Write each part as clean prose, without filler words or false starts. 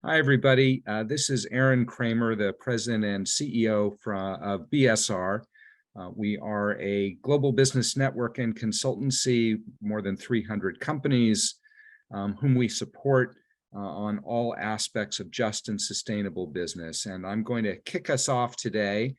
Hi, everybody. This is Aaron Kramer, the president and CEO of BSR. We are a global business network and consultancy, more than 300 companies, whom we support on all aspects of just and sustainable business. And I'm going to kick us off today.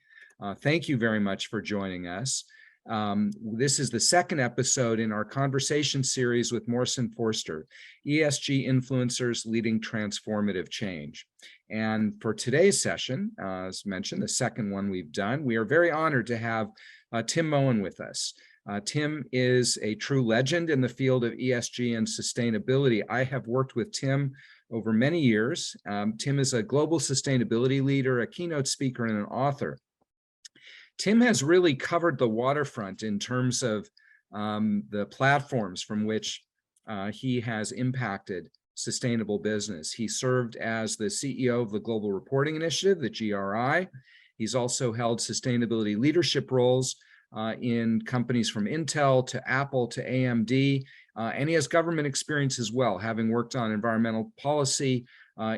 Thank you very much for joining us. This is the second episode in our conversation series with Morrison Foerster, ESG Influencers Leading Transformative Change. And for today's session, as mentioned, the second one we've done, we are very honored to have Tim Mohin with us. Tim is a true legend in the field of ESG and sustainability. I have worked with Tim over many years. Tim is a global sustainability leader, a keynote speaker, and an author. Tim has really covered the waterfront in terms of the platforms from which he has impacted sustainable business. He served as the CEO of the Global Reporting Initiative, the GRI. He's also held sustainability leadership roles in companies from Intel to Apple to AMD, and he has government experience as well, having worked on environmental policy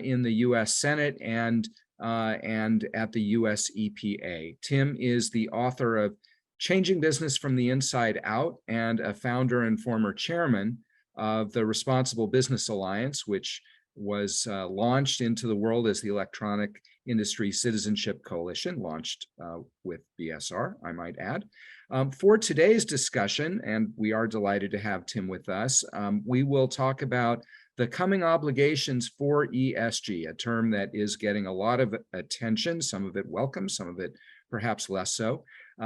in the US Senate and at the US EPA. Tim is the author of Changing Business from the Inside Out and a founder and former chairman of the Responsible Business Alliance, which was launched into the world as the Electronic Industry Citizenship Coalition, launched with BSR, I might add. For today's discussion, and we are delighted to have Tim with us, we will talk about the coming obligations for ESG, a term that is getting a lot of attention, some of it welcome, some of it perhaps less so,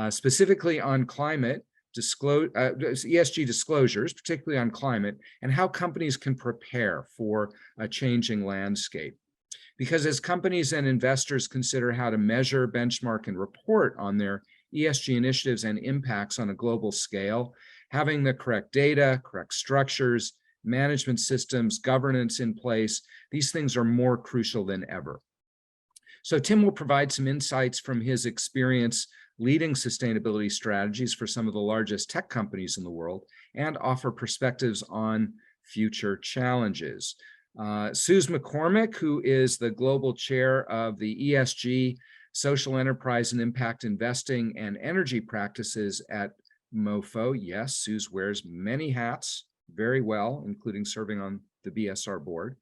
specifically on climate ESG disclosures, particularly on climate, and how companies can prepare for a changing landscape. Because as companies and investors consider how to measure, benchmark, and report on their ESG initiatives and impacts on a global scale, having the correct data, correct structures, management systems, governance in place, these things are more crucial than ever. So Tim will provide some insights from his experience leading sustainability strategies for some of the largest tech companies in the world and offer perspectives on future challenges. Suze McCormick, who is the global chair of the ESG, Social Enterprise and Impact Investing and Energy Practices at MoFo. Yes, Suze wears many hats very well, including serving on the BSR board.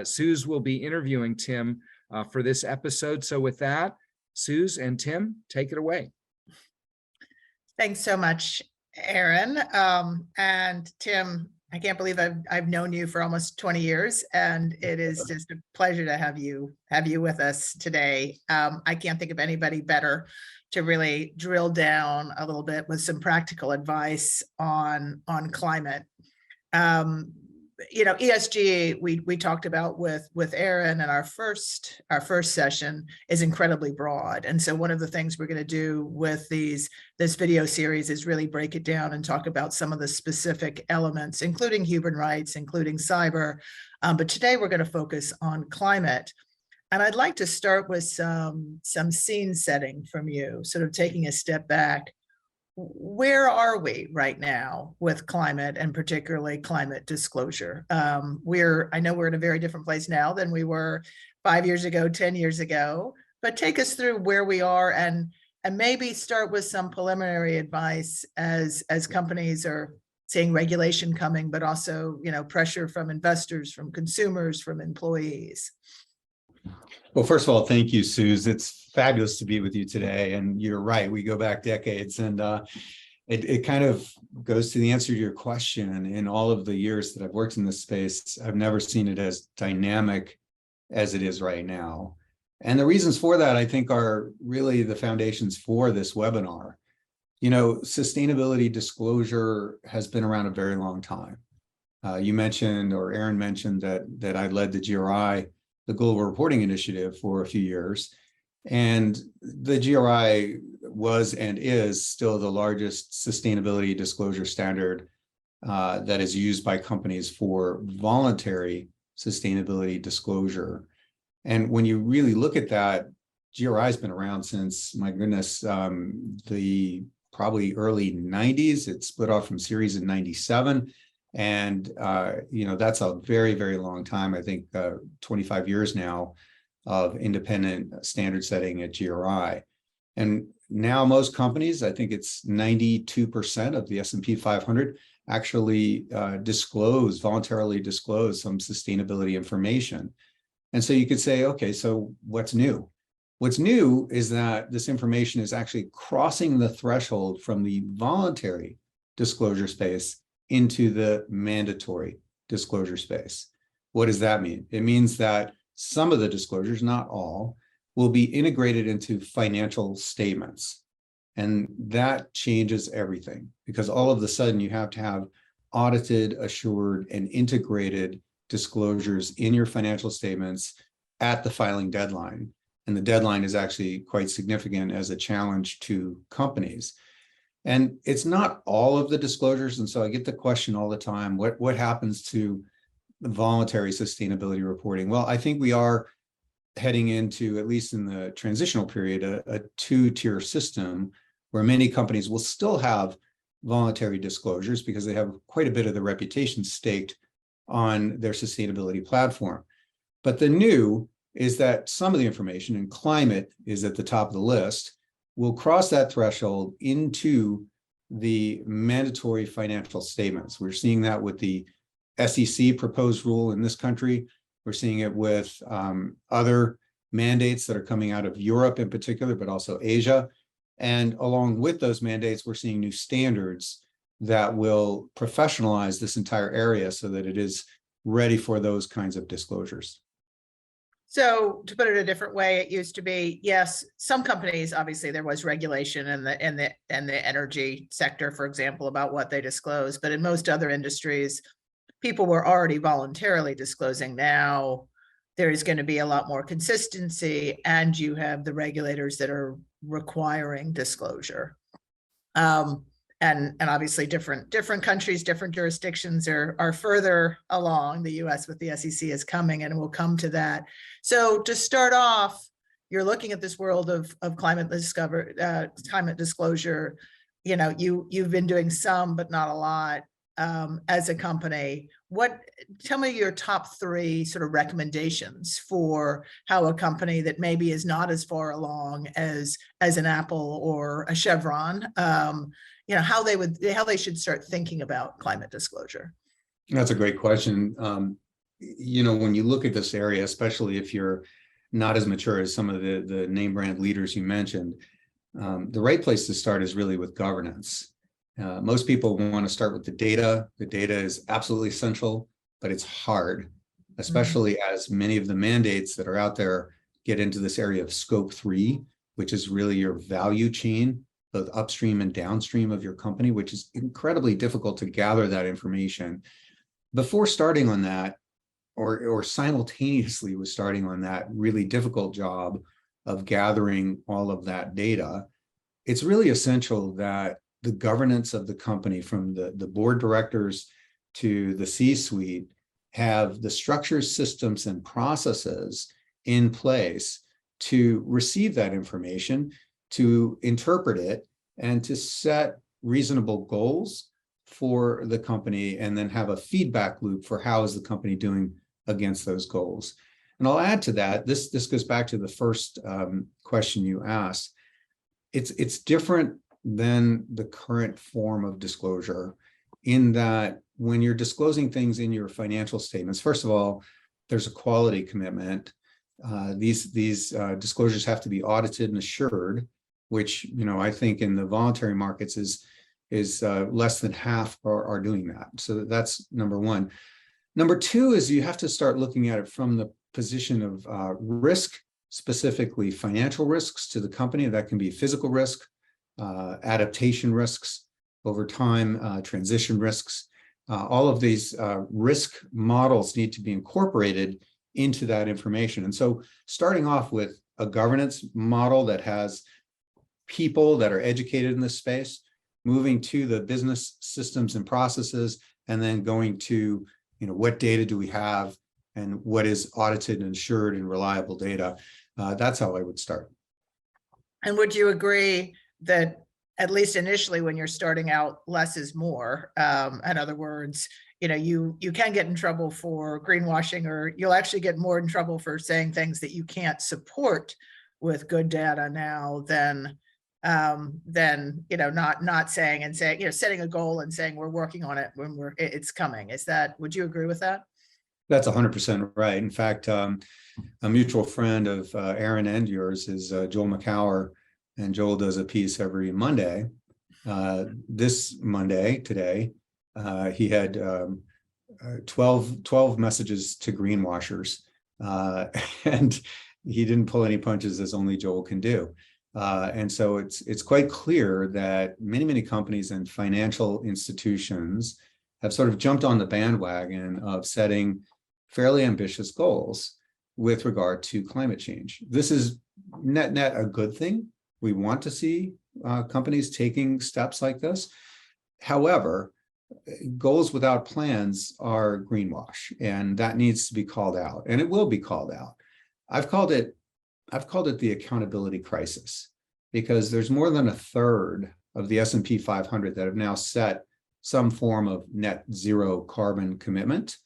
Suze will be interviewing Tim for this episode. So with that, Suze and Tim, take it away. Thanks so much, Aaron. And Tim, I can't believe I've known you for almost 20 years, and it is just a pleasure to have you with us today. I can't think of anybody better to really drill down a little bit with some practical advice on climate. ESG, we talked about with Aaron in our first session, is incredibly broad. And so one of the things we're going to do with this video series is really break it down and talk about some of the specific elements, including human rights, including cyber. But today we're going to focus on climate. And I'd like to start with some scene setting from you, sort of taking a step back. Where are we right now with climate, and particularly climate disclosure? I know we're in a very different place now than we were 5 years ago, 10 years ago, but take us through where we are and maybe start with some preliminary advice as companies are seeing regulation coming, but also, pressure from investors, from consumers, from employees. Well, first of all, thank you, Suze. It's fabulous to be with you today. And you're right, we go back decades, and it kind of goes to the answer to your question. In all of the years that I've worked in this space, I've never seen it as dynamic as it is right now. And the reasons for that, I think, are really the foundations for this webinar. Sustainability disclosure has been around a very long time. You mentioned, or Aaron mentioned, that I led the GRI, the Global Reporting Initiative, for a few years. And the GRI was and is still the largest sustainability disclosure standard that is used by companies for voluntary sustainability disclosure. And when you really look at that, GRI has been around since, my goodness, the probably early 90s. It split off from Series in 97. And, that's a very, very long time. I think 25 years now of independent standard setting at GRI. And now most companies, I think it's 92% of the S&P 500 actually voluntarily disclose some sustainability information. And so you could say, okay, so what's new? What's new is that this information is actually crossing the threshold from the voluntary disclosure space into the mandatory disclosure space. What does that mean? It means that some of the disclosures, not all, will be integrated into financial statements. And that changes everything, because all of a sudden you have to have audited, assured, and integrated disclosures in your financial statements at the filing deadline. And the deadline is actually quite significant as a challenge to companies. And it's not all of the disclosures. And so I get the question all the time, what happens to voluntary sustainability reporting? Well, I think we are heading into, at least in the transitional period, a two-tier system where many companies will still have voluntary disclosures because they have quite a bit of the reputation staked on their sustainability platform. But the new is that some of the information, and climate is at the top of the list, will cross that threshold into the mandatory financial statements. We're seeing that with the SEC proposed rule in this country. We're seeing it with other mandates that are coming out of Europe in particular, but also Asia. And along with those mandates, we're seeing new standards that will professionalize this entire area so that it is ready for those kinds of disclosures. So to put it a different way, it used to be, yes, some companies, obviously there was regulation in the energy sector, for example, about what they disclose, but in most other industries, people were already voluntarily disclosing. Now there is going to be a lot more consistency, and you have the regulators that are requiring disclosure. And obviously different countries, different jurisdictions are further along. The US with the SEC is coming, and we'll come to that. So to start off, you're looking at this world of climate disclosure. You've been doing some, but not a lot as a company. Tell me your top three sort of recommendations for how a company that maybe is not as far along as an Apple or a Chevron, how they should start thinking about climate disclosure. That's a great question. When you look at this area, especially if you're not as mature as some of the name brand leaders you mentioned, the right place to start is really with governance. Most people want to start with the data. The data is absolutely essential, but it's hard, especially as many of the mandates that are out there get into this area of scope 3, which is really your value chain, both upstream and downstream of your company, which is incredibly difficult to gather that information. Before starting on that, or simultaneously with starting on that really difficult job of gathering all of that data, it's really essential that the governance of the company, from the board directors to the C-suite, have the structures, systems, and processes in place to receive that information, to interpret it, and to set reasonable goals for the company, and then have a feedback loop for how is the company doing against those goals. And I'll add to that, this goes back to the first question you asked. It's different than the current form of disclosure, in that when you're disclosing things in your financial statements, first of all, there's a quality commitment. These disclosures have to be audited and assured, which I think in the voluntary markets is less than half are doing that. So that's number one. Number two is you have to start looking at it from the position of risk, specifically financial risks to the company. That can be physical risk, adaptation risks over time, transition risks. All of these risk models need to be incorporated into that information. And so starting off with a governance model that has people that are educated in this space, moving to the business systems and processes, and then going to, what data do we have and what is audited and assured and reliable data. That's how I would start. And would you agree that at least initially, when you're starting out, less is more. In other words, you can get in trouble for greenwashing, or you'll actually get more in trouble for saying things that you can't support with good data now than not saying and saying, setting a goal and saying we're working on it when it's coming. Would you agree with that? That's 100% right. In fact, a mutual friend of Aaron and yours is Joel McCower, and Joel does a piece every Monday. This Monday, today, he had 12 messages to greenwashers, and he didn't pull any punches, as only Joel can do. And so it's quite clear that many companies and financial institutions have sort of jumped on the bandwagon of setting fairly ambitious goals with regard to climate change. This is net a good thing. We want to see companies taking steps like this. However, goals without plans are greenwash, and that needs to be called out, and it will be called out. I've called it the accountability crisis, because there's more than a third of the S&P 500 that have now set some form of net zero carbon commitment.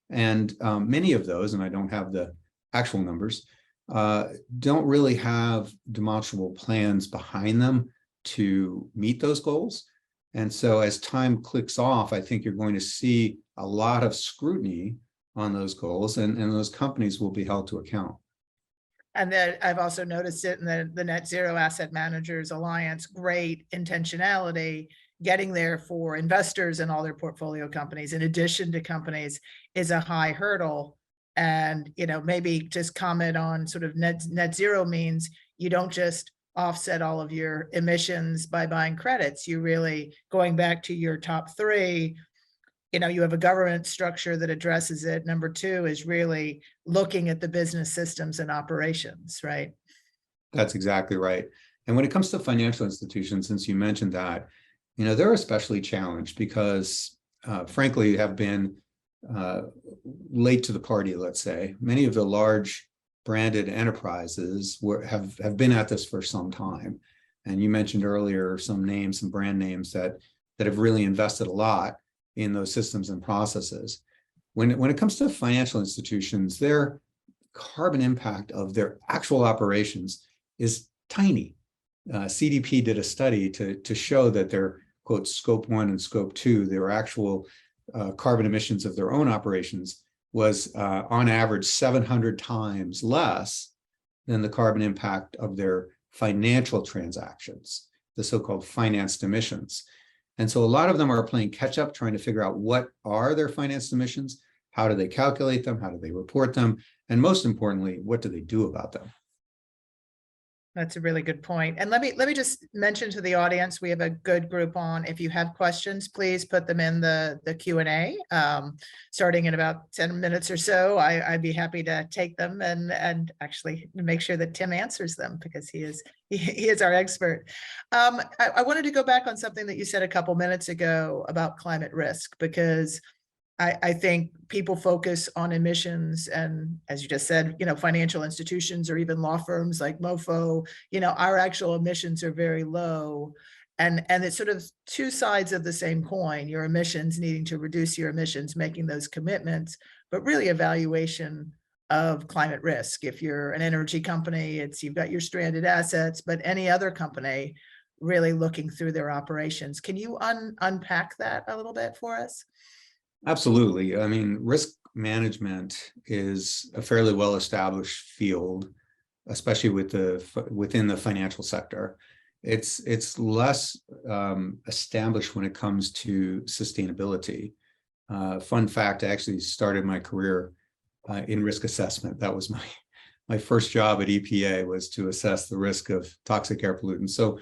And many of those, and I don't have the actual numbers, don't really have demonstrable plans behind them to meet those goals. And so as time clicks off, I think you're going to see a lot of scrutiny on those goals, and those companies will be held to account. And then I've also noticed it in the Net Zero Asset Managers Alliance, great intentionality, getting there for investors and all their portfolio companies, in addition to companies, is a high hurdle. And, maybe just comment on sort of net zero means you don't just offset all of your emissions by buying credits. You really, going back to your top three, you have a government structure that addresses it. Number two is really looking at the business systems and operations, right? That's exactly right. And when it comes to financial institutions, since you mentioned that, they're especially challenged because, frankly, have been late to the party, let's say. Many of the large branded enterprises have been at this for some time. And you mentioned earlier some brand names that have really invested a lot in those systems and processes. When it comes to financial institutions, their carbon impact of their actual operations is tiny. CDP did a study to show that their, quote, scope 1 and scope 2, their actual carbon emissions of their own operations was on average 700 times less than the carbon impact of their financial transactions, the so-called financed emissions. And so a lot of them are playing catch up, trying to figure out what are their financed emissions, how do they calculate them, how do they report them, and most importantly, what do they do about them? That's a really good point. And let me just mention to the audience, we have a good group on. If you have questions, please put them in the Q&A. Starting in about 10 minutes or so, I'd be happy to take them and actually make sure that Tim answers them, because he is our expert. I wanted to go back on something that you said a couple minutes ago about climate risk, because I think people focus on emissions, and as you just said, financial institutions or even law firms like MoFo, our actual emissions are very low. And it's sort of two sides of the same coin, your emissions, needing to reduce your emissions, making those commitments, but really evaluation of climate risk. If you're an energy company, you've got your stranded assets, but any other company really looking through their operations. Can you unpack that a little bit for us? Absolutely. I mean, risk management is a fairly well-established field, especially within the financial sector. It's less established when it comes to sustainability. Fun fact, I actually started my career in risk assessment. That was my first job at EPA, was to assess the risk of toxic air pollutants. So,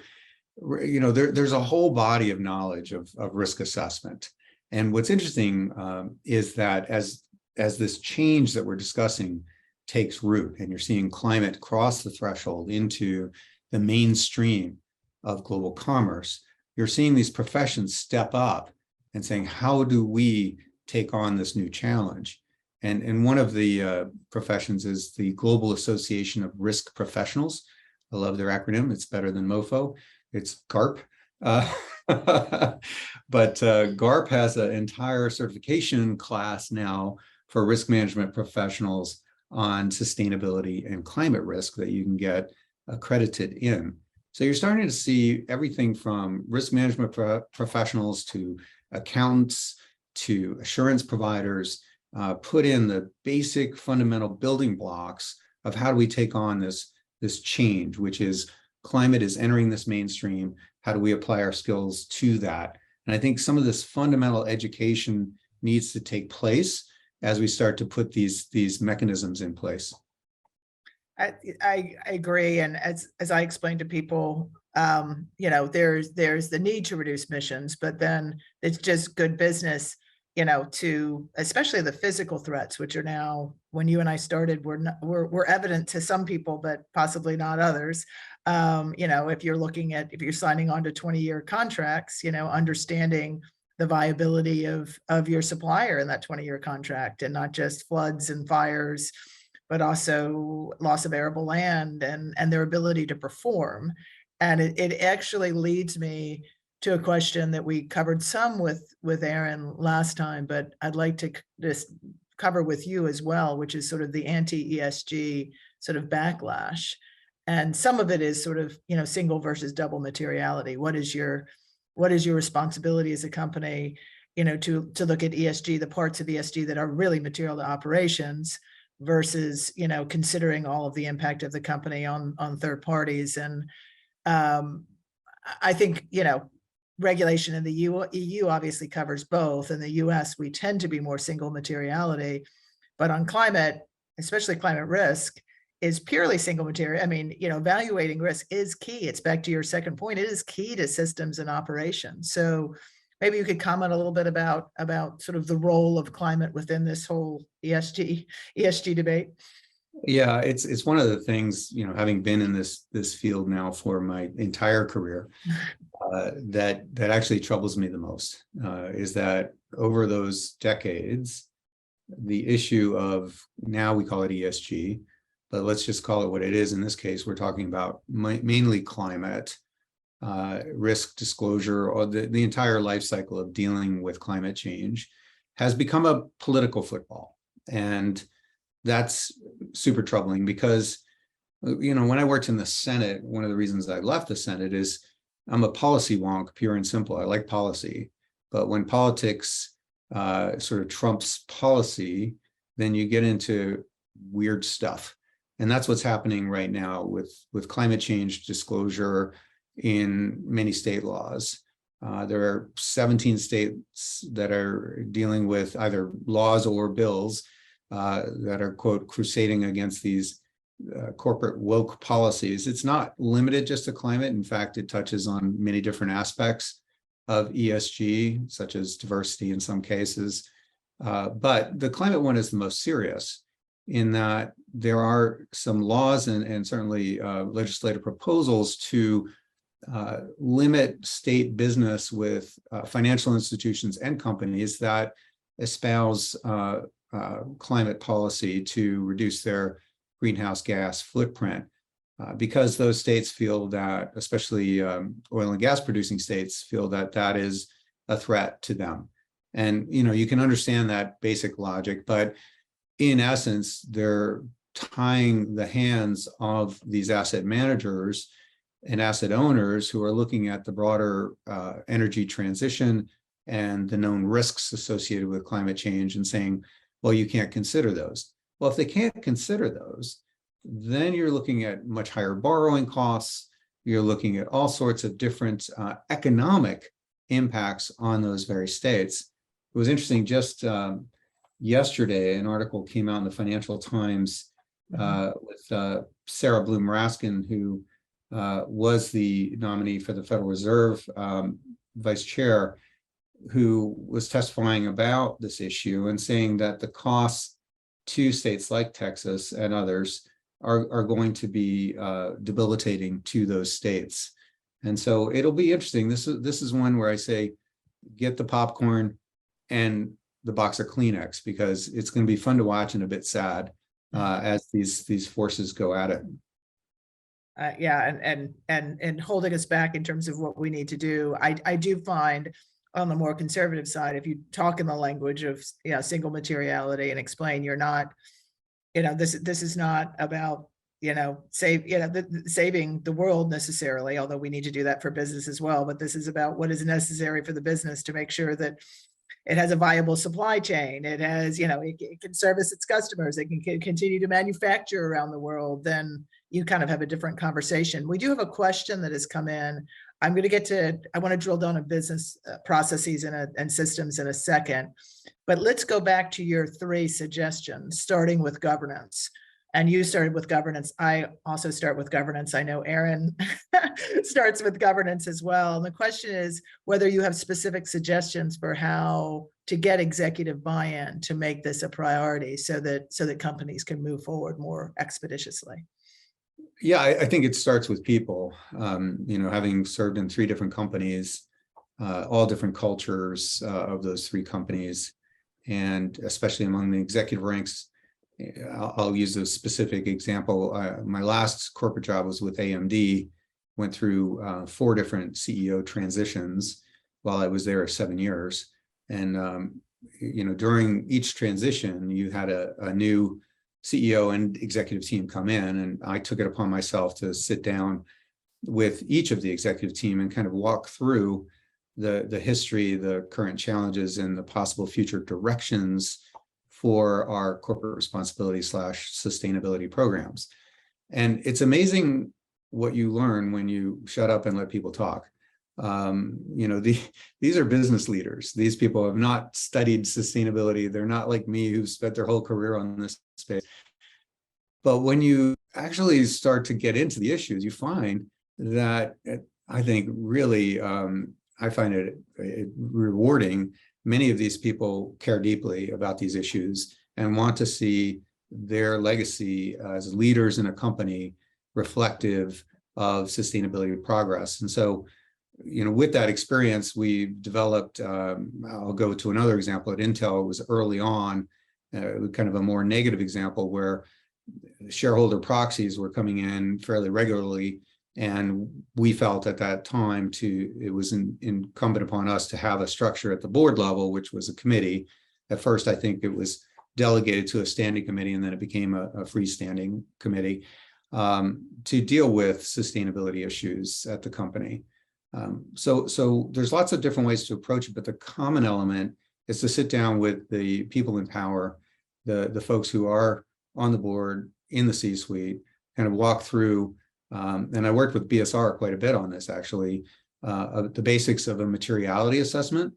there's a whole body of knowledge of risk assessment. And what's interesting is that as this change that we're discussing takes root, and you're seeing climate cross the threshold into the mainstream of global commerce, you're seeing these professions step up and saying, how do we take on this new challenge? And one of the professions is the Global Association of Risk Professionals. I love their acronym. It's better than MoFo. It's GARP. Uh, but GARP has an entire certification class now for risk management professionals on sustainability and climate risk that you can get accredited in. So you're starting to see everything from risk management professionals to accountants to assurance providers put in the basic fundamental building blocks of how do we take on this change, which is climate is entering this mainstream. How do we apply our skills to that? And I think some of this fundamental education needs to take place as we start to put these mechanisms in place. I agree. And as I explained to people, there's the need to reduce emissions, but then it's just good business, to especially the physical threats, which are now, when you and I started, were evident to some people, but possibly not others. If you're signing on to 20-year contracts, understanding the viability of your supplier in that 20-year contract, and not just floods and fires, but also loss of arable land and their ability to perform. And it actually leads me to a question that we covered some with Aaron last time, but I'd like to just cover with you as well, which is sort of the anti-ESG sort of backlash. And some of it is sort of, single versus double materiality. What is your responsibility as a company, to look at ESG, the parts of ESG that are really material to operations, versus, considering all of the impact of the company on third parties. And I think, regulation in the EU obviously covers both. In the US, we tend to be more single materiality, but on climate, especially climate risk, is purely single material. I mean, evaluating risk is key. It's back to your second point. It is key to systems and operations. So maybe you could comment a little bit about sort of the role of climate within this whole ESG debate. Yeah, it's one of the things, having been in this field now for my entire career, that actually troubles me the most, is that over those decades, the issue of, now we call it ESG, but let's just call it what it is. In this case, we're talking about mainly climate, risk disclosure, or the entire life cycle of dealing with climate change has become a political football. And that's super troubling because, when I worked in the Senate, one of the reasons I left the Senate is I'm a policy wonk, pure and simple. I like policy, but when politics sort of trumps policy, then you get into weird stuff. And that's what's happening right now with climate change disclosure in many state laws. There are 17 states that are dealing with either laws or bills that are, quote, crusading against these corporate woke policies. It's not limited just to climate. In fact, it touches on many different aspects of ESG, such as diversity in some cases. But the climate one is the most serious, in that there are some laws and certainly legislative proposals to limit state business with financial institutions and companies that espouse climate policy to reduce their greenhouse gas footprint, because those states feel that, especially oil and gas producing states, feel that that is a threat to them. And, you can understand that basic logic, but in essence, they're tying the hands of these asset managers and asset owners who are looking at the broader energy transition and the known risks associated with climate change and saying, well, you can't consider those. Well, if they can't consider those, then you're looking at much higher borrowing costs. You're looking at all sorts of different economic impacts on those very states. It was interesting, just yesterday, an article came out in the Financial Times with Sarah Bloom Raskin, who was the nominee for the Federal Reserve vice chair, who was testifying about this issue and saying that the costs to states like Texas and others are going to be debilitating to those states. And so it'll be interesting. This is one where I say, get the popcorn and the box of Kleenex, because it's going to be fun to watch and a bit sad as these forces go at it. Yeah, and holding us back in terms of what we need to do. I do find on the more conservative side, if you talk in the language of single materiality and explain you're not, this is not about saving the world necessarily, although we need to do that for business as well. But this is about what is necessary for the business to make sure that it has a viable supply chain. It has, it can service its customers. It can continue to manufacture around the world. Then you kind of have a different conversation. We do have a question that has come in. I want to drill down on business processes and systems in a second, but let's go back to your 3 suggestions, starting with governance. And you started with governance. I also start with governance. I know Aaron starts with governance as well. And the question is whether you have specific suggestions for how to get executive buy-in to make this a priority so that companies can move forward more expeditiously. Yeah, I think it starts with people. Having served in 3 different companies, all different cultures of those 3 companies, and especially among the executive ranks. I'll use a specific example. My last corporate job was with AMD, went through 4 different CEO transitions while I was there 7 years. And, during each transition, you had a new CEO and executive team come in, and I took it upon myself to sit down with each of the executive team and kind of walk through the history, the current challenges, and the possible future directions for our corporate responsibility / sustainability programs. And it's amazing what you learn when you shut up and let people talk. These are business leaders. These people have not studied sustainability. They're not like me, who've spent their whole career on this space. But when you actually start to get into the issues, you find that I think really, I find it rewarding. Many of these people care deeply about these issues and want to see their legacy as leaders in a company reflective of sustainability progress. And so, with that experience, we developed, I'll go to another example at Intel. It was early on, kind of a more negative example where shareholder proxies were coming in fairly regularly. And we felt at that time it was incumbent upon us to have a structure at the board level, which was a committee. At first, I think it was delegated to a standing committee, and then it became a freestanding committee to deal with sustainability issues at the company. So there's lots of different ways to approach it, but the common element is to sit down with the people in power, the folks who are on the board, in the C-suite, kind of walk through. And I worked with BSR quite a bit on this, actually, the basics of a materiality assessment,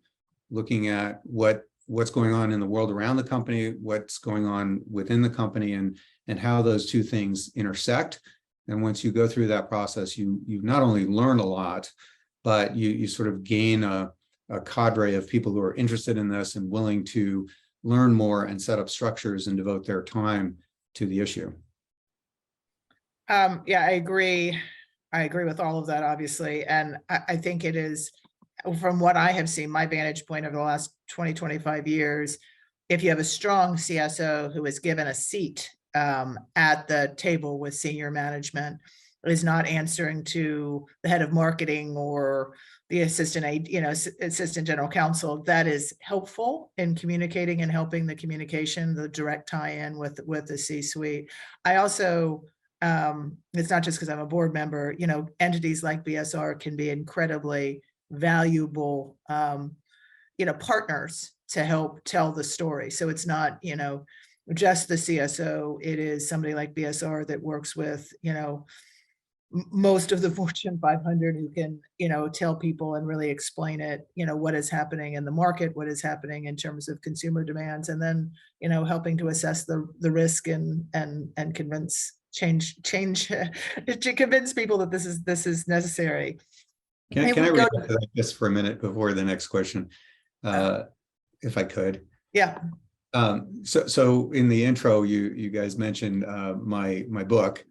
looking at what's going on in the world around the company, what's going on within the company, and how those 2 things intersect. And once you go through that process, you not only learn a lot, but you sort of gain a cadre of people who are interested in this and willing to learn more and set up structures and devote their time to the issue. Yeah, I agree. I agree with all of that, obviously. And I think it is, from what I have seen, my vantage point over the last 20, 25 years, if you have a strong CSO who is given a seat at the table with senior management, is not answering to the head of marketing or the assistant general counsel, that is helpful in communicating and helping the communication, the direct tie-in with the C-suite. I also, it's not just because I'm a board member, entities like BSR can be incredibly valuable, partners to help tell the story. So it's not, just the CSO. It is somebody like BSR that works with, most of the Fortune 500 who can, tell people and really explain it, what is happening in the market, what is happening in terms of consumer demands, and then, helping to assess the risk and convince change to convince people that this is necessary. Can I react to that just for a minute before the next question, if I could? Yeah. So in the intro, you guys mentioned my book.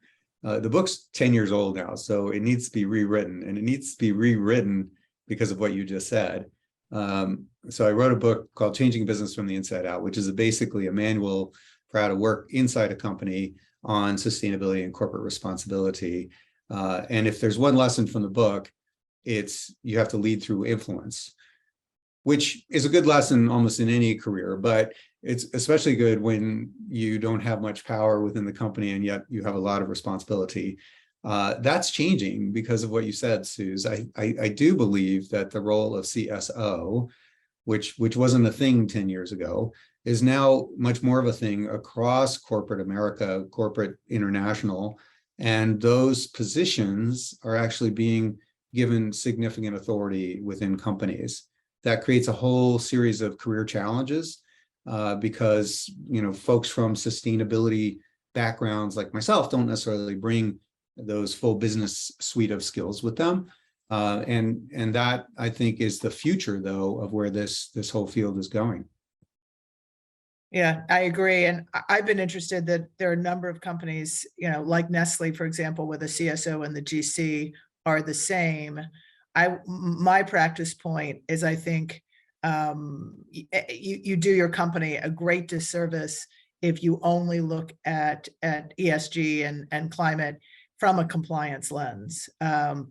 The book's 10 years old now, so it needs to be rewritten, and it needs to be rewritten because of what you just said. So I wrote a book called Changing Business from the Inside Out, which is basically a manual for how to work inside a company on sustainability and corporate responsibility. And if there's one lesson from the book, it's you have to lead through influence, which is a good lesson almost in any career, but it's especially good when you don't have much power within the company and yet you have a lot of responsibility. That's changing because of what you said, Suze. I do believe that the role of CSO, which wasn't a thing 10 years ago, is now much more of a thing across corporate America, corporate international, and those positions are actually being given significant authority within companies. That creates a whole series of career challenges because folks from sustainability backgrounds like myself don't necessarily bring those full business suite of skills with them. And that, I think, is the future, though, of where this whole field is going. Yeah, I agree. And I've been interested that there are a number of companies, like Nestle, for example, where the CSO and the GC are the same. My practice point is I think you do your company a great disservice if you only look at ESG and climate from a compliance lens,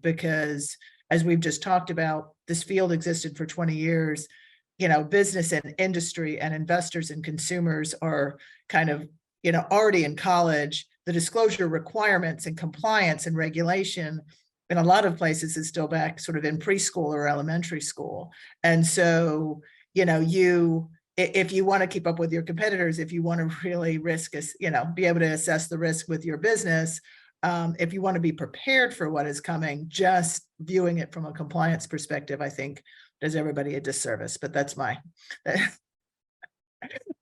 because as we've just talked about, this field existed for 20 years. Business and industry and investors and consumers are kind of, already in college. The disclosure requirements and compliance and regulation in a lot of places is still back sort of in preschool or elementary school. And so, if you want to keep up with your competitors, if you want to really be able to assess the risk with your business, if you want to be prepared for what is coming, just viewing it from a compliance perspective, I think does everybody a disservice, but that's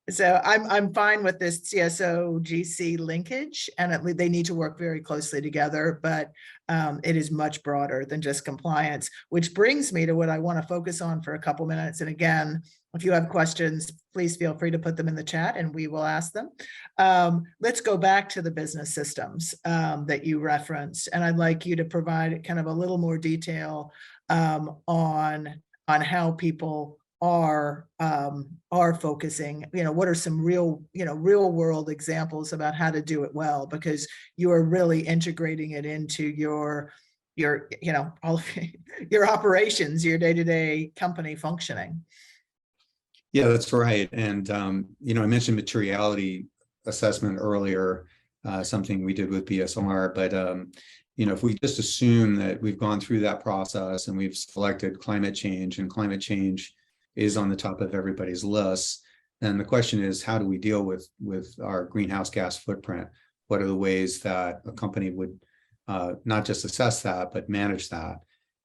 so I'm fine with this CSO GC linkage, and they need to work very closely together, but it is much broader than just compliance, which brings me to what I want to focus on for a couple minutes. And again, if you have questions, please feel free to put them in the chat and we will ask them. Let's go back to the business systems that you referenced, and I'd like you to provide kind of a little more detail on how people are focusing. What are some real world examples about how to do it well, because you are really integrating it into your all of your operations, your day-to-day company functioning. Yeah, that's right. And I mentioned materiality assessment earlier, something we did with BSR, but if we just assume that we've gone through that process and we've selected climate change, and climate change is on the top of everybody's list, then the question is, how do we deal with our greenhouse gas footprint? What are the ways that a company would not just assess that, but manage that?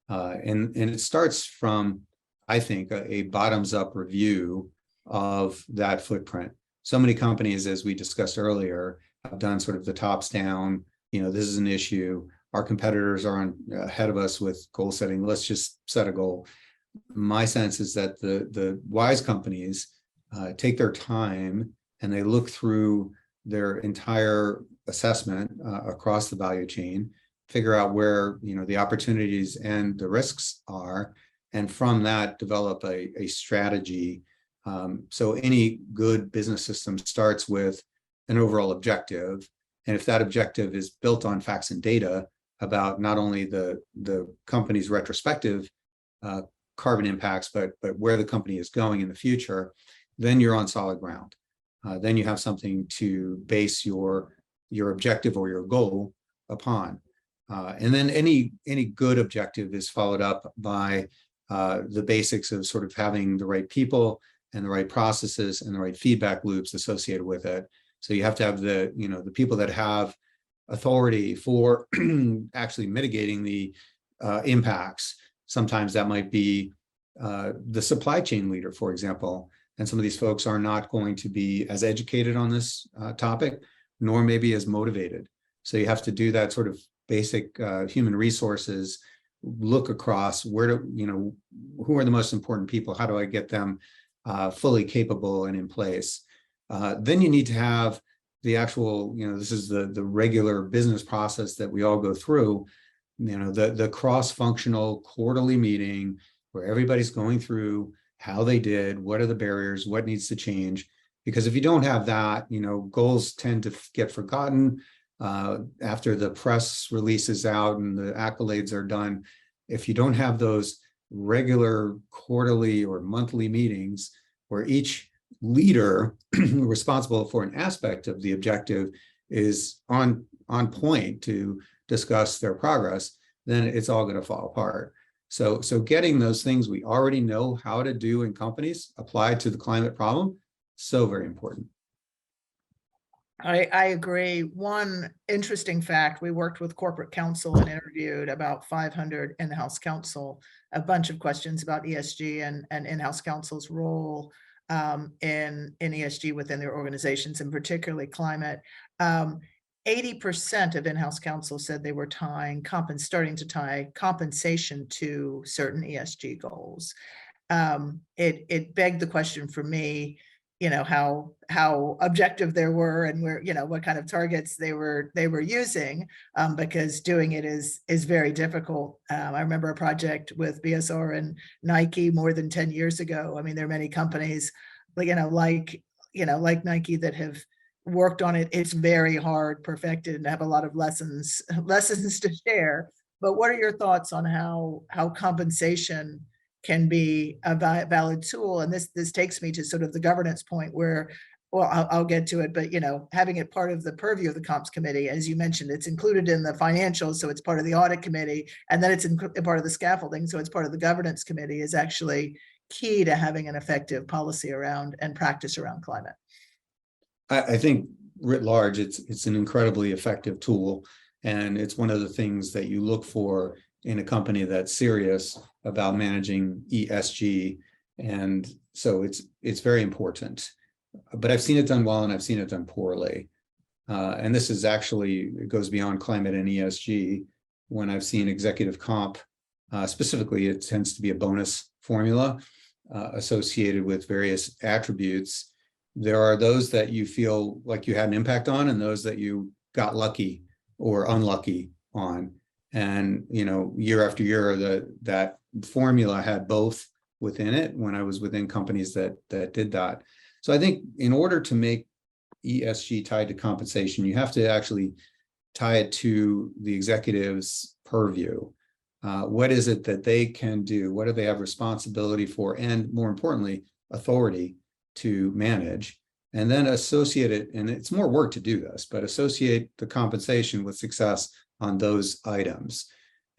And it starts from, I think, a bottoms-up review of that footprint. So many companies, as we discussed earlier, have done sort of the tops down, this is an issue. Our competitors are ahead of us with goal setting. Let's just set a goal. My sense is that the wise companies take their time and they look through their entire assessment across the value chain, figure out where the opportunities and the risks are, and from that develop a strategy. So any good business system starts with an overall objective, and if that objective is built on facts and data about not only the company's retrospective carbon impacts, but where the company is going in the future, then you're on solid ground. Then you have something to base your objective or your goal upon. And then any good objective is followed up by the basics of sort of having the right people and the right processes and the right feedback loops associated with it. So you have to have the people that have authority for actually mitigating the impacts. Sometimes that might be the supply chain leader, for example. And some of these folks are not going to be as educated on this topic, nor maybe as motivated. So you have to do that sort of basic human resources, look across who are the most important people? How do I get them fully capable and in place? Then you need to have the actual, this is the regular business process that we all go through, the cross-functional quarterly meeting where everybody's going through how they did, what are the barriers, what needs to change. Because if you don't have that, goals tend to get forgotten. after the press release is out and the accolades are done, if you don't have those regular quarterly or monthly meetings where each leader responsible for an aspect of the objective is on point to discuss their progress, then it's all going to fall apart. So getting those things we already know how to do in companies applied to the climate problem, so very important. I agree. One interesting fact, we worked with corporate counsel and interviewed about 500 in-house counsel, a bunch of questions about ESG and in-house counsel's role in ESG within their organizations, and particularly climate. 80% of in-house counsel said they were starting to tie compensation to certain ESG goals. It begged the question for me, how objective they were and where, what kind of targets they were using, because doing it is very difficult. I remember a project with BSR and Nike more than 10 years ago. I mean, there are many companies, like Nike that have worked on it. It's very hard, perfected, and have a lot of lessons to share. But what are your thoughts on how compensation can be a valid tool? And this takes me to sort of the governance point where, well, I'll get to it, but having it part of the purview of the comps committee, as you mentioned, it's included in the financials, so it's part of the audit committee, and then it's part of the scaffolding, so it's part of the governance committee, is actually key to having an effective policy around and practice around climate. I think writ large, it's an incredibly effective tool, and it's one of the things that you look for in a company that's serious about managing ESG, and so it's very important. But I've seen it done well and I've seen it done poorly, and this is actually, it goes beyond climate and ESG. When I've seen executive comp, specifically, it tends to be a bonus formula associated with various attributes. There are those that you feel like you had an impact on, and those that you got lucky or unlucky on. And year after year, that formula had both within it when I was within companies that did that. So I think in order to make ESG tied to compensation, you have to actually tie it to the executive's purview. What is it that they can do? What do they have responsibility for? And more importantly, authority to manage, and then associate it. And it's more work to do this, but associate the compensation with success on those items.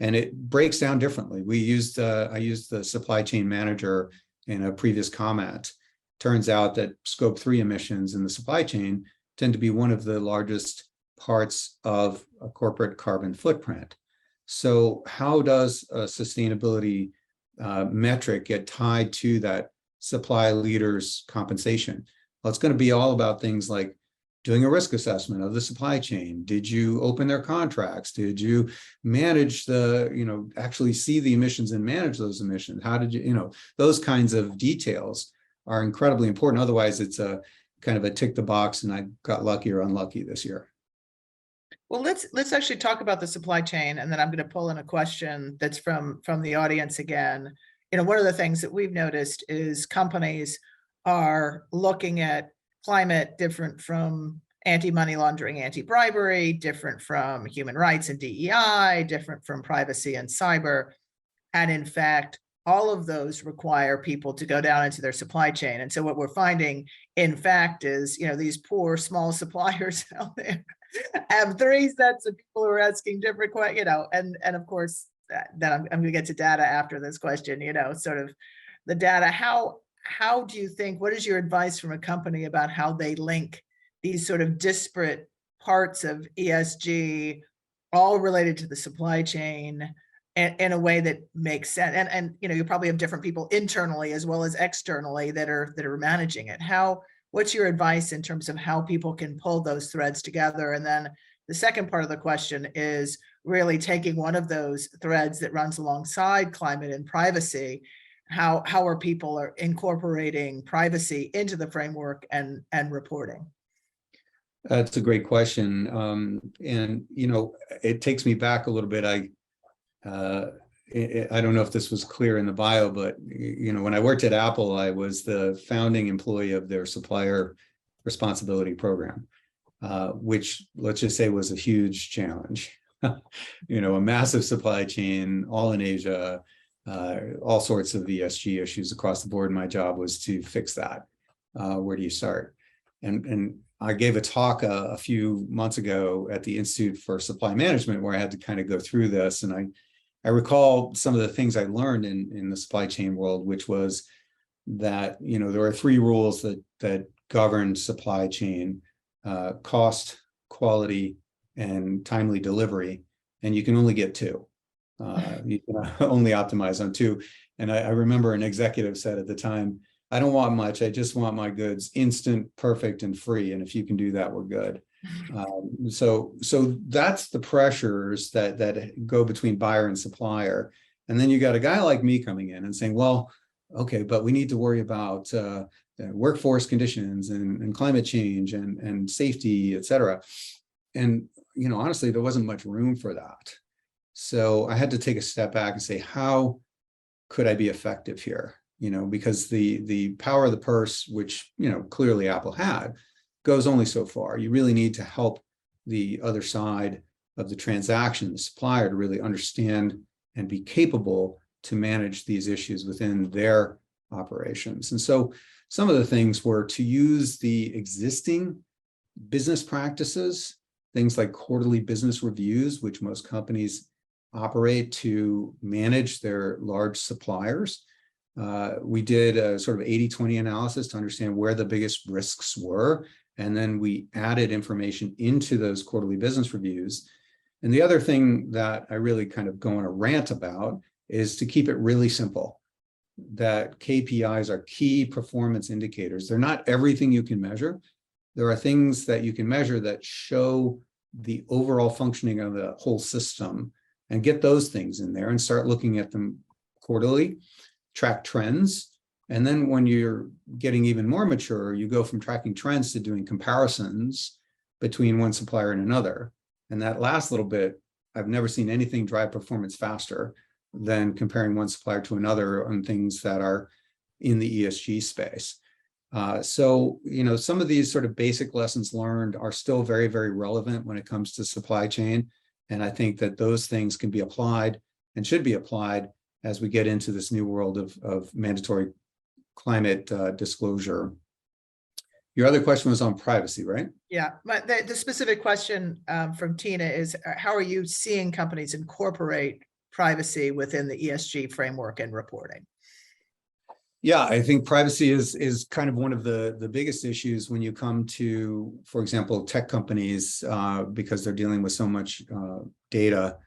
And it breaks down differently. I used the supply chain manager in a previous comment. Turns out that scope 3 emissions in the supply chain tend to be one of the largest parts of a corporate carbon footprint. So how does a sustainability metric get tied to that supply leader's compensation? Well, it's going to be all about things like doing a risk assessment of the supply chain. Did you open their contracts? Did you manage actually see the emissions and manage those emissions? How did you, those kinds of details are incredibly important. Otherwise, it's a kind of a tick the box and I got lucky or unlucky this year. Well, let's actually talk about the supply chain, and then I'm going to pull in a question that's from the audience again. One of the things that we've noticed is companies are looking at climate different from anti-money laundering, anti-bribery, different from human rights and DEI, different from privacy and cyber. And in fact, all of those require people to go down into their supply chain. And so what we're finding, in fact, is, these poor small suppliers out there have 3 sets of people who are asking different questions, and of course, then I'm going to get to data after this question, sort of the data. How do you think, what is your advice from a company about how they link these sort of disparate parts of ESG, all related to the supply chain, in a way that makes sense? And you probably have different people internally as well as externally that are managing it. What's your advice in terms of how people can pull those threads together? And then the second part of the question is really taking one of those threads that runs alongside climate and privacy. How are people incorporating privacy into the framework and reporting? That's a great question. And it takes me back a little bit. I don't know if this was clear in the bio, but when I worked at Apple, I was the founding employee of their supplier responsibility program. which let's just say was a huge challenge. You know, a massive supply chain, all in Asia, all sorts of ESG issues across the board. My job was to fix that. Where do you start? And I gave a talk a few months ago at the Institute for Supply Management where I had to kind of go through this. And I recall some of the things I learned in the supply chain world, which was that, you know, there are 3 rules that govern supply chain: cost, quality, and timely delivery. And you can only get 2. You can only optimize on 2. And I remember an executive said at the time, I don't want much. I just want my goods instant, perfect, and free. And if you can do that, we're good. So that's the pressures that go between buyer and supplier. And then you got a guy like me coming in and saying, well, okay, but we need to worry about workforce conditions and climate change and safety, et cetera. And, you know, honestly, there wasn't much room for that. So I had to take a step back and say, how could I be effective here? You know, because the power of the purse, which, you know, clearly Apple had, goes only so far. You really need to help the other side of the transaction, the supplier, to really understand and be capable to manage these issues within their operations. And so some of the things were to use the existing business practices, things like quarterly business reviews, which most companies operate to manage their large suppliers. We did a sort of 80-20 analysis to understand where the biggest risks were. And then we added information into those quarterly business reviews. And the other thing that I really kind of go on a rant about is to keep it really simple, that KPIs are key performance indicators. They're not everything you can measure. There are things that you can measure that show the overall functioning of the whole system, and get those things in there and start looking at them quarterly, track trends. And then when you're getting even more mature, you go from tracking trends to doing comparisons between one supplier and another. And that last little bit, I've never seen anything drive performance faster than comparing one supplier to another on things that are in the ESG space. So, you know, some of these sort of basic lessons learned are still very, very relevant when it comes to supply chain. And I think that those things can be applied and should be applied as we get into this new world of mandatory climate disclosure. Your other question was on privacy, right? Yeah, but the specific question from Tina is, how are you seeing companies incorporate privacy within the ESG framework and reporting? Yeah, I think privacy is kind of one of the biggest issues when you come to, for example, tech companies, because they're dealing with so much data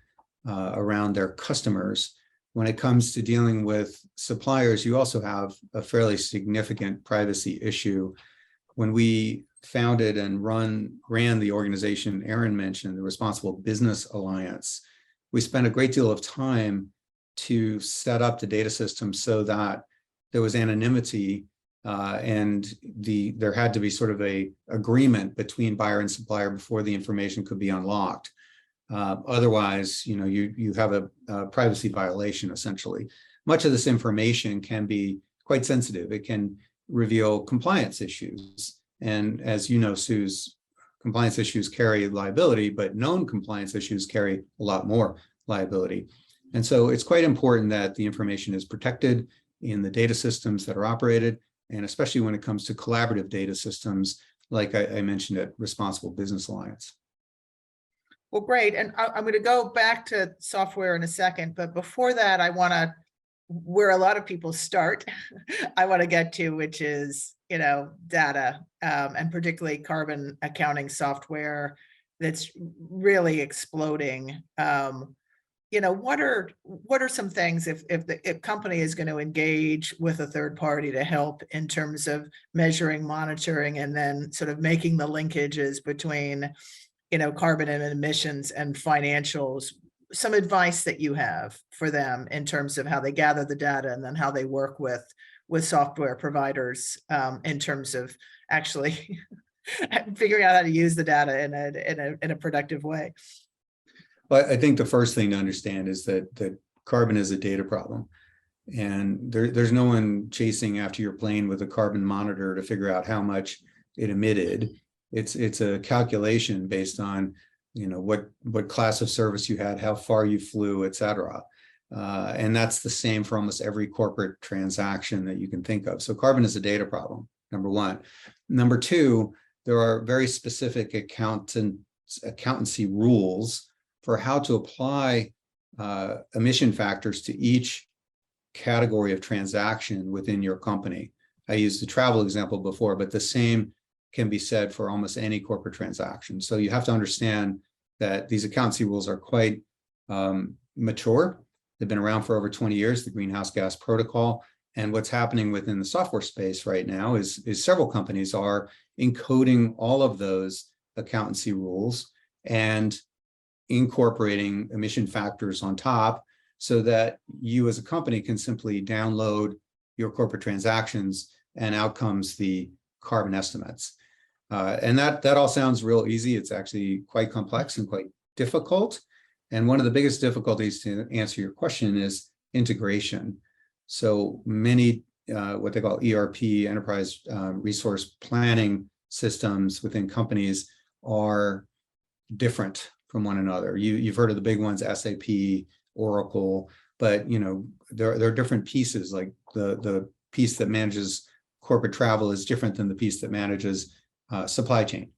around their customers. When it comes to dealing with suppliers, you also have a fairly significant privacy issue. When we founded and ran the organization Aaron mentioned, the Responsible Business Alliance, we spent a great deal of time to set up the data system so that there was anonymity and there had to be sort of a agreement between buyer and supplier before the information could be unlocked. Otherwise, you know, you have a privacy violation, essentially. Much of this information can be quite sensitive. It can reveal compliance issues. And as you know, Suze, compliance issues carry liability, but known compliance issues carry a lot more liability. And so it's quite important that the information is protected in the data systems that are operated, and especially when it comes to collaborative data systems, like I mentioned at Responsible Business Alliance. Well, great. And I'm going to go back to software in a second, but before that, I want to, where a lot of people start, I want to get to, which is, you know, data, and particularly carbon accounting software that's really exploding. You know, what are some things if the company is going to engage with a third party to help in terms of measuring, monitoring, and then sort of making the linkages between, you know, carbon and emissions and financials, some advice that you have for them in terms of how they gather the data and then how they work with software providers in terms of actually figuring out how to use the data in a productive way. Well, I think the first thing to understand is that carbon is a data problem. And there's no one chasing after your plane with a carbon monitor to figure out how much it emitted. It's a calculation based on, what class of service you had, how far you flew, et cetera. And that's the same for almost every corporate transaction that you can think of. So carbon is a data problem, number one. Number two, there are very specific accountancy rules for how to apply emission factors to each category of transaction within your company. I used the travel example before, but the same can be said for almost any corporate transaction. So you have to understand that these accountancy rules are quite mature. They've been around for over 20 years, the greenhouse gas protocol. And what's happening within the software space right now is several companies are encoding all of those accountancy rules and incorporating emission factors on top so that you as a company can simply download your corporate transactions and out comes the carbon estimates. And that all sounds real easy. It's actually quite complex and quite difficult. And one of the biggest difficulties, to answer your question, is integration. So many, what they call ERP, enterprise resource planning systems within companies are different from one another. You've heard of the big ones, SAP, Oracle, but there are different pieces. Like the piece that manages corporate travel is different than the piece that manages supply chain.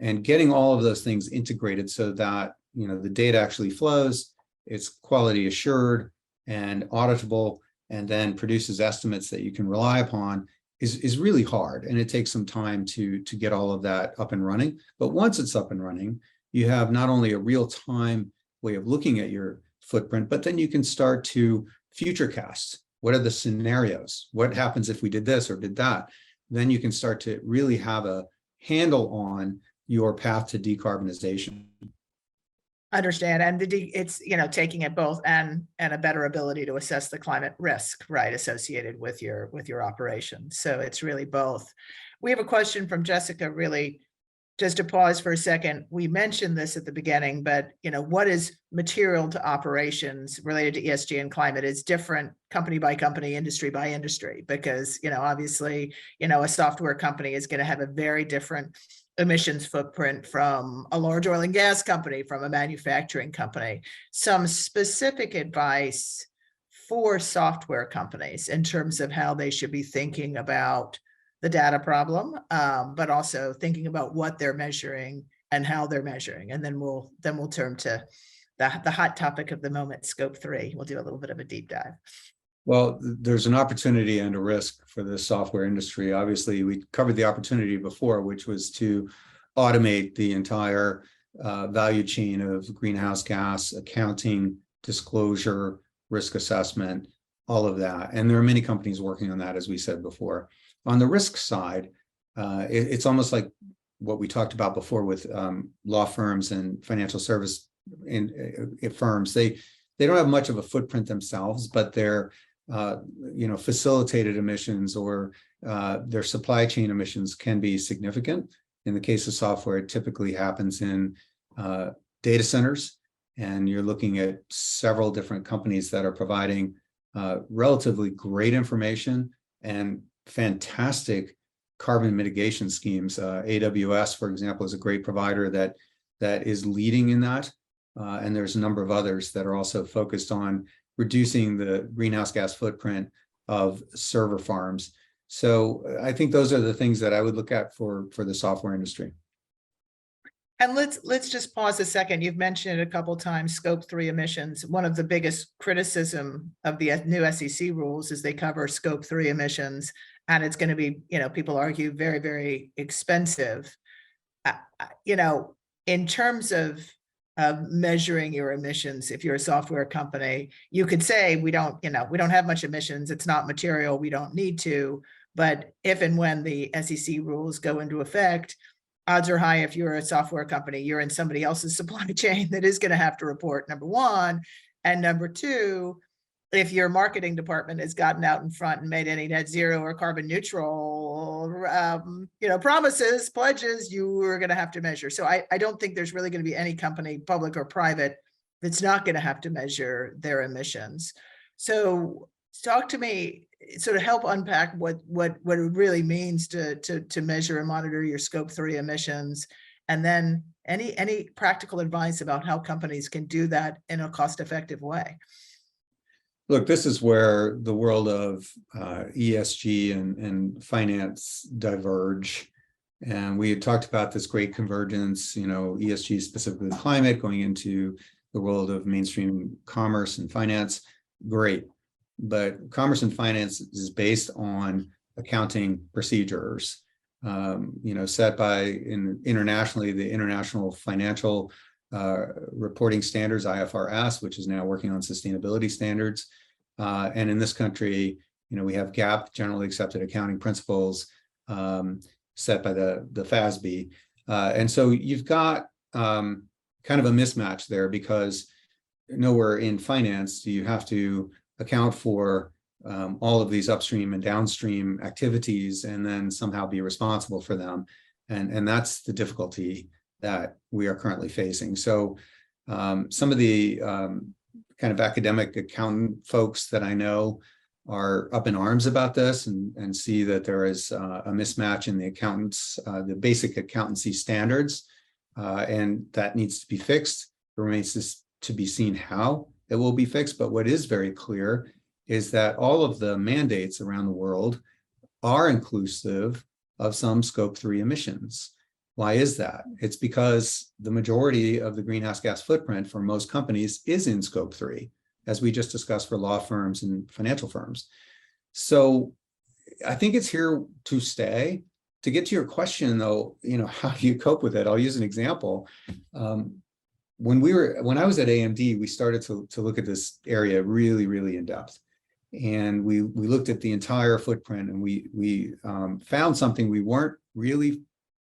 And getting all of those things integrated so that the data actually flows, it's quality assured and auditable, and then produces estimates that you can rely upon is really hard. And it takes some time to get all of that up and running. But once it's up and running, you have not only a real-time way of looking at your footprint, but then you can start to future cast. What are the scenarios? What happens if we did this or did that? Then you can start to really have a handle on your path to decarbonization. Understand. And it's, taking it both and a better ability to assess the climate risk, right, associated with your operation. So it's really both. We have a question from Jessica, really, just to pause for a second. We mentioned this at the beginning, but what is material to operations related to ESG and climate is different company by company, industry by industry, because obviously a software company is going to have a very different emissions footprint from a large oil and gas company, from a manufacturing company. Some specific advice for software companies in terms of how they should be thinking about the data problem, but also thinking about what they're measuring and how they're measuring. And then we'll turn to the hot topic of the moment, scope 3. We'll do a little bit of a deep dive. Well, there's an opportunity and a risk for the software industry. Obviously, we covered the opportunity before, which was to automate the entire value chain of greenhouse gas accounting, disclosure, risk assessment, all of that. And there are many companies working on that, as we said before. On the risk side, it's almost like what we talked about before with law firms and financial service firms. They don't have much of a footprint themselves, but they're facilitated emissions or their supply chain emissions can be significant. In the case of software, it typically happens in data centers, and you're looking at several different companies that are providing relatively great information and fantastic carbon mitigation schemes. AWS, for example, is a great provider that is leading in that. And there's a number of others that are also focused on reducing the greenhouse gas footprint of server farms. So I think those are the things that I would look at for the software industry. And let's just pause a second. You've mentioned it a couple of times, scope 3 emissions. One of the biggest criticism of the new SEC rules is they cover scope 3 emissions, and it's going to be, people argue, very, very expensive. In terms of measuring your emissions, if you're a software company, you could say we don't have much emissions. It's not material. We don't need to. But if and when the SEC rules go into effect, odds are high, if you're a software company, you're in somebody else's supply chain that is going to have to report, number one. And number two, if your marketing department has gotten out in front and made any net zero or carbon neutral, promises, pledges, you are going to have to measure. So I don't think there's really going to be any company, public or private, that's not going to have to measure their emissions. So talk to me, sort of help unpack what it really means to measure and monitor your scope 3 emissions, and then any practical advice about how companies can do that in a cost-effective way. Look, this is where the world of ESG and finance diverge. And we had talked about this great convergence, ESG specifically climate going into the world of mainstream commerce and finance. Great. But commerce and finance is based on accounting procedures, set by internationally, the International Financial Reporting Standards, IFRS, which is now working on sustainability standards. And in this country, we have GAAP, generally accepted accounting principles, set by the FASB. And so you've got kind of a mismatch there, because nowhere in finance do you have to account for all of these upstream and downstream activities and then somehow be responsible for them. And that's the difficulty that we are currently facing. So some of the kind of academic accountant folks that I know are up in arms about this and see that there is a mismatch in the accountants, the basic accountancy standards, and that needs to be fixed. It remains to be seen how it will be fixed. But what is very clear is that all of the mandates around the world are inclusive of some scope 3 emissions. Why is that? It's because the majority of the greenhouse gas footprint for most companies is in scope 3, as we just discussed for law firms and financial firms. So I think it's here to stay. To get to your question, though, how do you cope with it? I'll use an example. When I was at AMD, we started to look at this area really, really in depth. And we looked at the entire footprint, and we found something we weren't really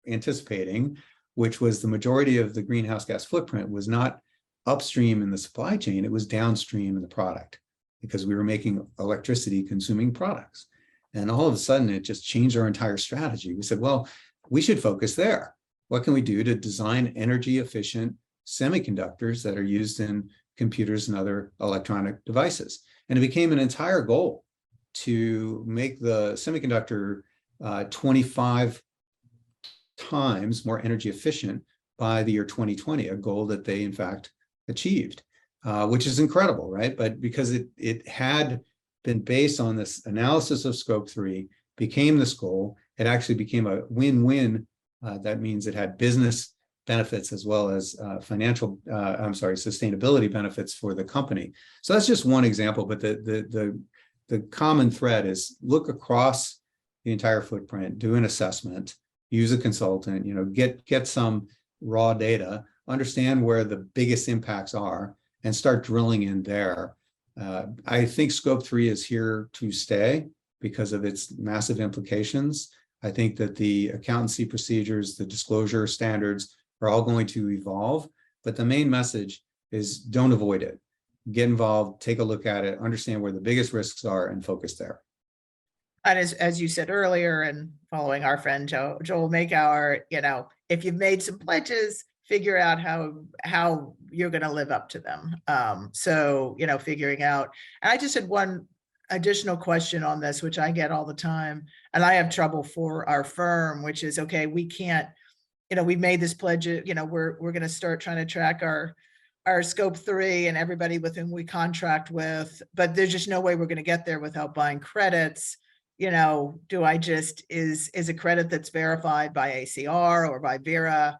anticipating, which was the majority of the greenhouse gas footprint was not upstream in the supply chain, it was downstream in the product, because we were making electricity consuming products. And all of a sudden, it just changed our entire strategy. We said, well, we should focus there. What can we do to design energy efficient semiconductors that are used in computers and other electronic devices? And it became an entire goal to make the semiconductor 25 times more energy efficient by the year 2020, a goal that they in fact achieved, which is incredible, right? But because it had been based on this analysis of scope 3, became this goal, it actually became a win-win. That means it had business benefits as well as sustainability benefits for the company. So that's just one example, but the common thread is look across the entire footprint, do an assessment, use a consultant, get some raw data, understand where the biggest impacts are, and start drilling in there. I think scope 3 is here to stay because of its massive implications. I think that the accountancy procedures, the disclosure standards are all going to evolve, but the main message is don't avoid it. Get involved, take a look at it, understand where the biggest risks are, and focus there. And as you said earlier, and following our friend Joel Makehour, if you've made some pledges, figure out how you're going to live up to them. So figuring out. And I just had one additional question on this, which I get all the time, and I have trouble for our firm, which is, okay, we can't, we made this pledge, we're going to start trying to track our scope 3 and everybody with whom we contract with, but there's just no way we're going to get there without buying credits. Do I just, is a credit that's verified by ACR or by Vera?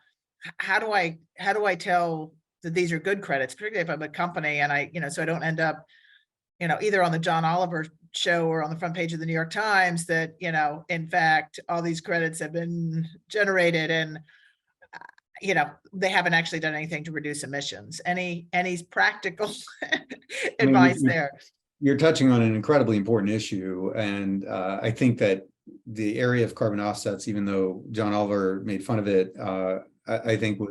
How do I tell that these are good credits, particularly if I'm a company and so I don't end up, either on the John Oliver show or on the front page of the New York Times that, in fact, all these credits have been generated and, they haven't actually done anything to reduce emissions. Any practical advice there? You're touching on an incredibly important issue. And I think that the area of carbon offsets, even though John Oliver made fun of it, I think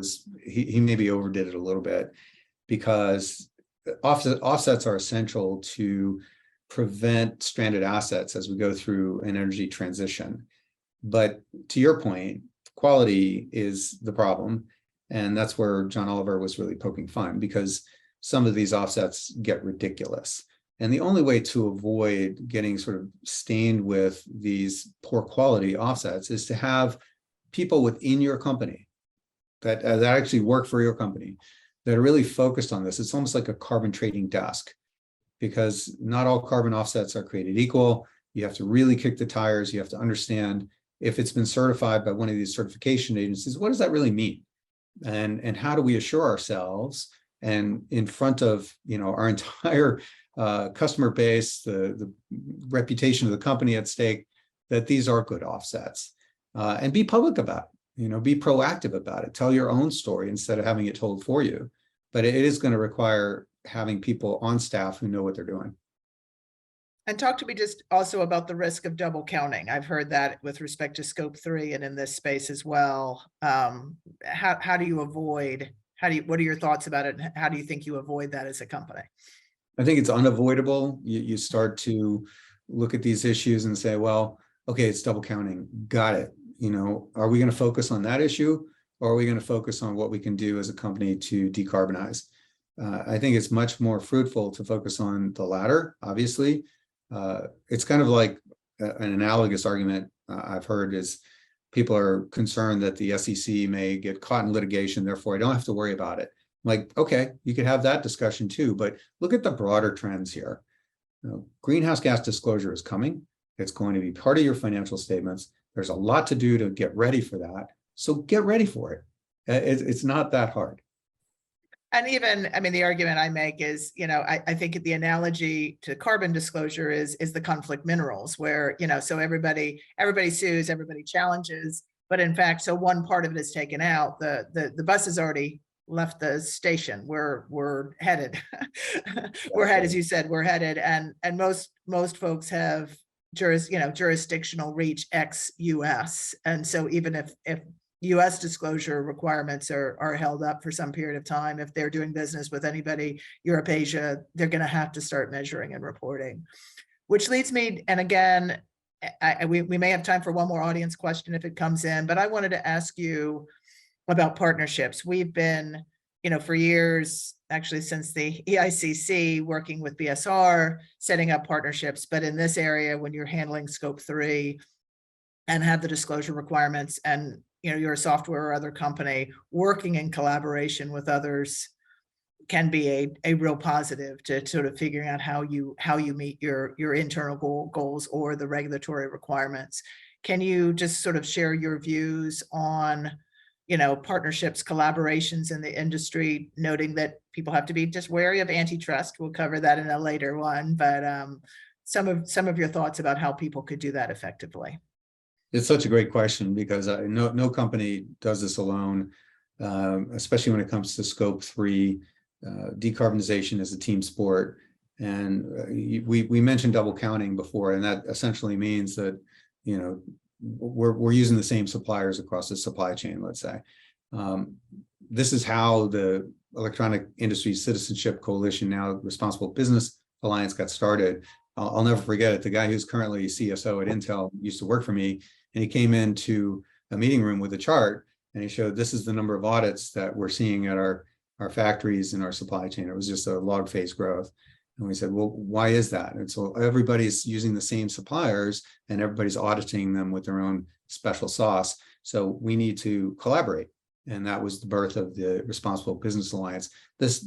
he maybe overdid it a little bit, because offsets are essential to prevent stranded assets as we go through an energy transition. But to your point, quality is the problem. And that's where John Oliver was really poking fun, because some of these offsets get ridiculous. And the only way to avoid getting sort of stained with these poor quality offsets is to have people within your company that actually work for your company that are really focused on this. It's almost like a carbon trading desk, because not all carbon offsets are created equal. You have to really kick the tires. You have to understand, if it's been certified by one of these certification agencies, what does that really mean? And how do we assure ourselves, and in front of our entire customer base, the reputation of the company at stake, that these are good offsets, and be public about it. Be proactive about it. Tell your own story instead of having it told for you. But it is going to require having people on staff who know what they're doing. And talk to me just also about the risk of double counting. I've heard that with respect to scope 3 and in this space as well. How do you avoid, what are your thoughts about it? And how do you think you avoid that as a company? I think it's unavoidable. You start to look at these issues and say, well, okay, it's double counting. Got it. Are we going to focus on that issue, or are we going to focus on what we can do as a company to decarbonize? I think it's much more fruitful to focus on the latter, obviously. It's kind of like an analogous argument I've heard is people are concerned that the SEC may get caught in litigation, therefore I don't have to worry about it. I'm like, okay, you could have that discussion too, but look at the broader trends here. Greenhouse gas disclosure is coming. It's going to be part of your financial statements. There's a lot to do to get ready for that. So get ready for it. It's not that hard. And even, the argument I make is, I think the analogy to carbon disclosure is the conflict minerals, where, so everybody sues, everybody challenges, but in fact, so one part of it is taken out. The bus has already left the station. We're headed. We're headed, as you said, we're headed, and most folks have jurisdictional reach ex-US, and so even if US disclosure requirements are held up for some period of time, if they're doing business with anybody, Europe, Asia, they're going to have to start measuring and reporting. Which leads me, and again, we may have time for one more audience question if it comes in, but I wanted to ask you about partnerships. We've been, for years, actually since the EICC, working with BSR, setting up partnerships, but in this area, when you're handling scope 3 and have the disclosure requirements, and you're a software or other company, working in collaboration with others can be a real positive to sort of figuring out how you meet your internal goals or the regulatory requirements. Can you just sort of share your views on partnerships, collaborations in the industry, noting that people have to be just wary of antitrust? We'll cover that in a later one, but some of your thoughts about how people could do that effectively. It's such a great question, because no company does this alone, especially when it comes to scope 3. Decarbonization is a team sport. And we mentioned double counting before, and that essentially means that, we're using the same suppliers across the supply chain, let's say. This is how the Electronic Industry Citizenship Coalition, now Responsible Business Alliance, got started. I'll never forget it. The guy who's currently CSO at Intel used to work for me, and he came into a meeting room with a chart, and he showed, this is the number of audits that we're seeing at our factories and our supply chain. It was just a log phase growth. And we said, well, why is that? And so everybody's using the same suppliers and everybody's auditing them with their own special sauce. So we need to collaborate. And that was the birth of the Responsible Business Alliance. This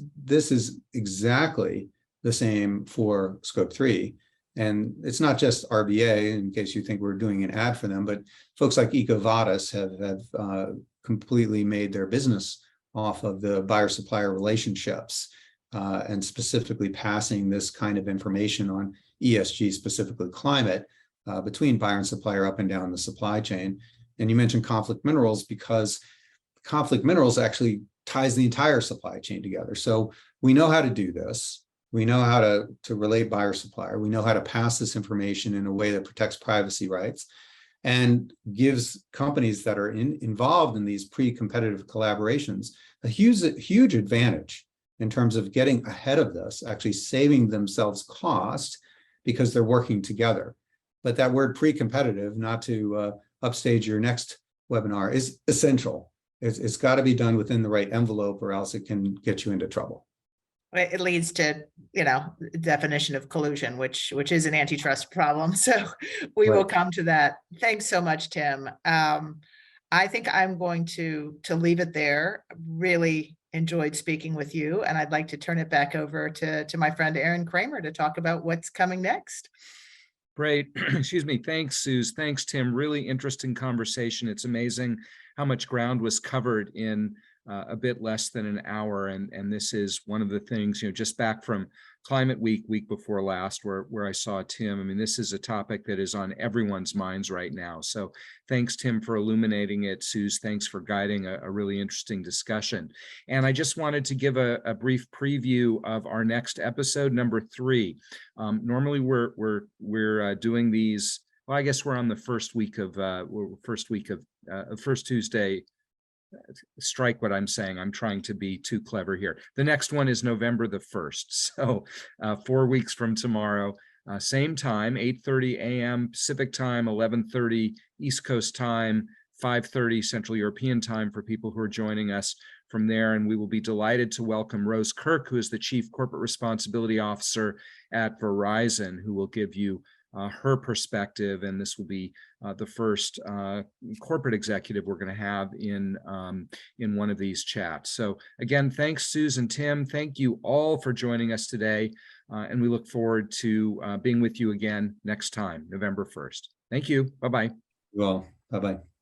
is exactly the same for scope 3. And it's not just RBA, in case you think we're doing an ad for them, but folks like EcoVadis have completely made their business off of the buyer-supplier relationships, and specifically passing this kind of information on ESG, specifically climate, between buyer and supplier up and down the supply chain. And you mentioned conflict minerals, because conflict minerals actually ties the entire supply chain together. So we know how to do this. We know how to relate buyer supplier. We know how to pass this information in a way that protects privacy rights and gives companies that are involved in these pre-competitive collaborations a huge advantage in terms of getting ahead of this, actually saving themselves cost because they're working together. But that word pre-competitive, not to upstage your next webinar, is essential. It's got to be done within the right envelope, or else it can get you into trouble. it leads to, definition of collusion, which is an antitrust problem. So we will Right. come to that. Thanks so much, Tim. I think I'm going to leave it there. Really enjoyed speaking with you, and I'd like to turn it back over to my friend Aaron Kramer to talk about what's coming next. Great. Excuse me. Thanks, Suze. Thanks, Tim. Really interesting conversation. It's amazing how much ground was covered in a bit less than an hour. And this is one of the things, just back from Climate Week before last, where I saw Tim. I mean, this is a topic that is on everyone's minds right now. So thanks, Tim, for illuminating it. Suze, thanks for guiding a really interesting discussion. And I just wanted to give a brief preview of our next episode, number 3. Normally we're doing these. Well, I guess we're on the first Tuesday. Strike what I'm saying. I'm trying to be too clever here. The next one is November the 1st. So 4 weeks from tomorrow, same time, 8:30 a.m. Pacific time, 11:30 East Coast time, 5:30 Central European time for people who are joining us from there. And we will be delighted to welcome Rose Kirk, who is the Chief Corporate Responsibility Officer at Verizon, who will give you her perspective. And this will be the first corporate executive we're going to have in one of these chats. So again, thanks, Suze and Tim. Thank you all for joining us today. And we look forward to being with you again next time, November 1st. Thank you. Bye-bye. Well, bye-bye.